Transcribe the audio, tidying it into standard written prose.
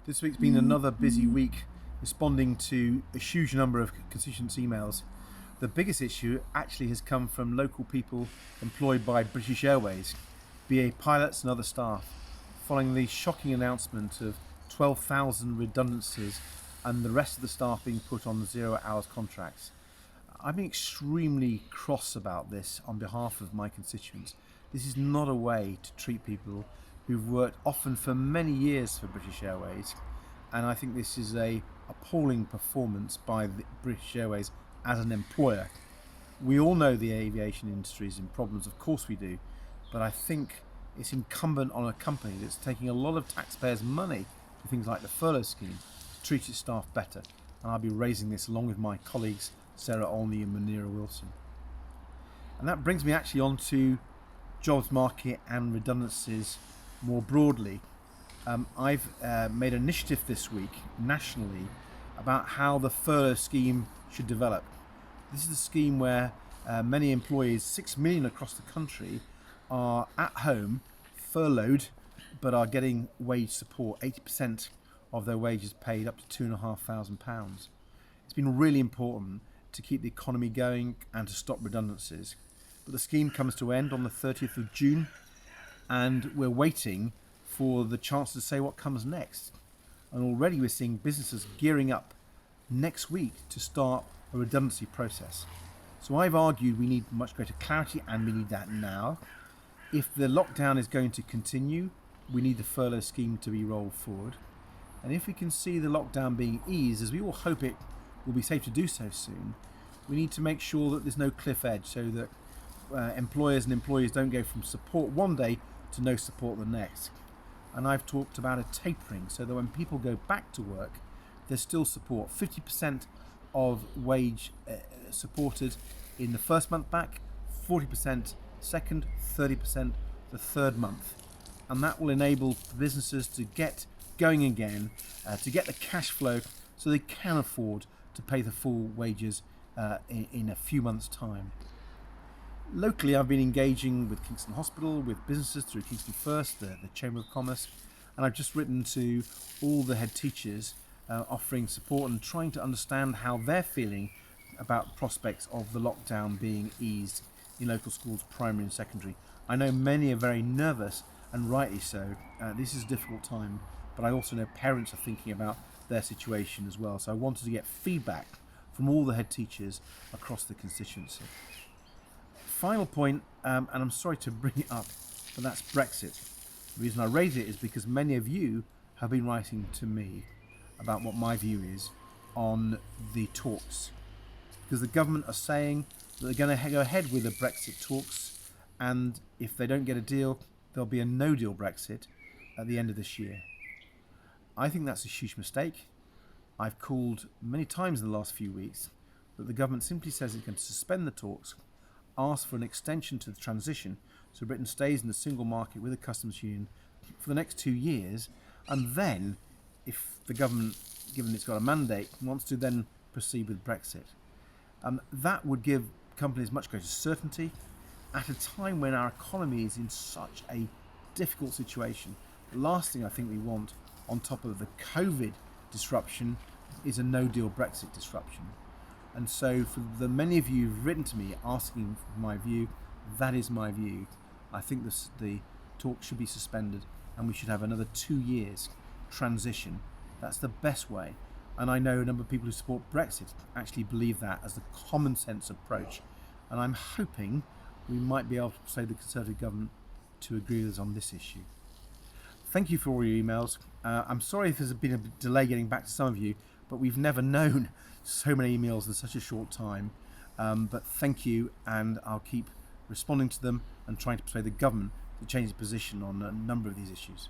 This week's been another busy week responding to a huge number of constituents' emails. The biggest issue actually has come from local people employed by British Airways, BA pilots and other staff, following the shocking announcement of 12,000 redundancies and the rest of the staff being put on 0 hours contracts. I've been extremely cross about this on behalf of my constituents. This is not a way to treat people who've worked often for many years for British Airways, and I think this is a appalling performance by the British Airways as an employer. We all know the aviation industry is in problems, of course we do, but I think it's incumbent on a company that's taking a lot of taxpayers' money for things like the furlough scheme to treat its staff better, and I'll be raising this along with my colleagues Sarah Olney and Munira Wilson. And that brings me actually on to jobs market and redundancies more broadly. I've made an initiative this week nationally about how the furlough scheme should develop. This is a scheme where many employees, 6 million across the country, are at home, furloughed, but are getting wage support, 80% of their wages paid, up to £2,500. It's been really important to keep the economy going and to stop redundancies. But the scheme comes to end on the 30th of June, and we're waiting for the chance to say what comes next. And already we're seeing businesses gearing up next week to start a redundancy process. So I've argued we need much greater clarity, and we need that now. If the lockdown is going to continue, we need the furlough scheme to be rolled forward. And if we can see the lockdown being eased, as we all hope it will be safe to do so soon, we need to make sure that there's no cliff edge, so that employers and employees don't go from support one day to no support the next. And I've talked about a tapering, so that when people go back to work, there's still support. 50% of wage supported in the first month back, 40% second, 30% the third month. And that will enable businesses to get going again, to get the cash flow so they can afford to pay the full wages in a few months' time. Locally, I've been engaging with Kingston Hospital, with businesses through Kingston First, the Chamber of Commerce, and I've just written to all the head teachers offering support and trying to understand how they're feeling about prospects of the lockdown being eased in local schools, primary and secondary. I know many are very nervous, and rightly so. This is a difficult time, but I also know parents are thinking about their situation as well. So I wanted to get feedback from all the head teachers across the constituency. Final point, and I'm sorry to bring it up, but that's Brexit. The reason I raise it is because many of you have been writing to me about what my view is on the talks. Because the government are saying that they're going to go ahead with the Brexit talks, and if they don't get a deal, there'll be a no-deal Brexit at the end of this year. I think that's a huge mistake. I've called many times in the last few weeks that the government simply says it's going to suspend the talks, ask for an extension to the transition so Britain stays in the single market with the customs union for the next 2 years, and then, if the government, given it's got a mandate, wants to then proceed with Brexit. That would give companies much greater certainty at a time when our economy is in such a difficult situation. The last thing I think we want on top of the COVID disruption is a no-deal Brexit disruption. And so for the many of you who've written to me asking for my view, that is my view. I think the talk should be suspended, and we should have another 2 years transition. That's the best way. And I know a number of people who support Brexit actually believe that as the common sense approach. And I'm hoping we might be able to persuade the Conservative government to agree with us on this issue. Thank you for all your emails. I'm sorry if there's been a delay getting back to some of you, but we've never known so many emails in such a short time. But thank you, and I'll keep responding to them and trying to persuade the government to change its position on a number of these issues.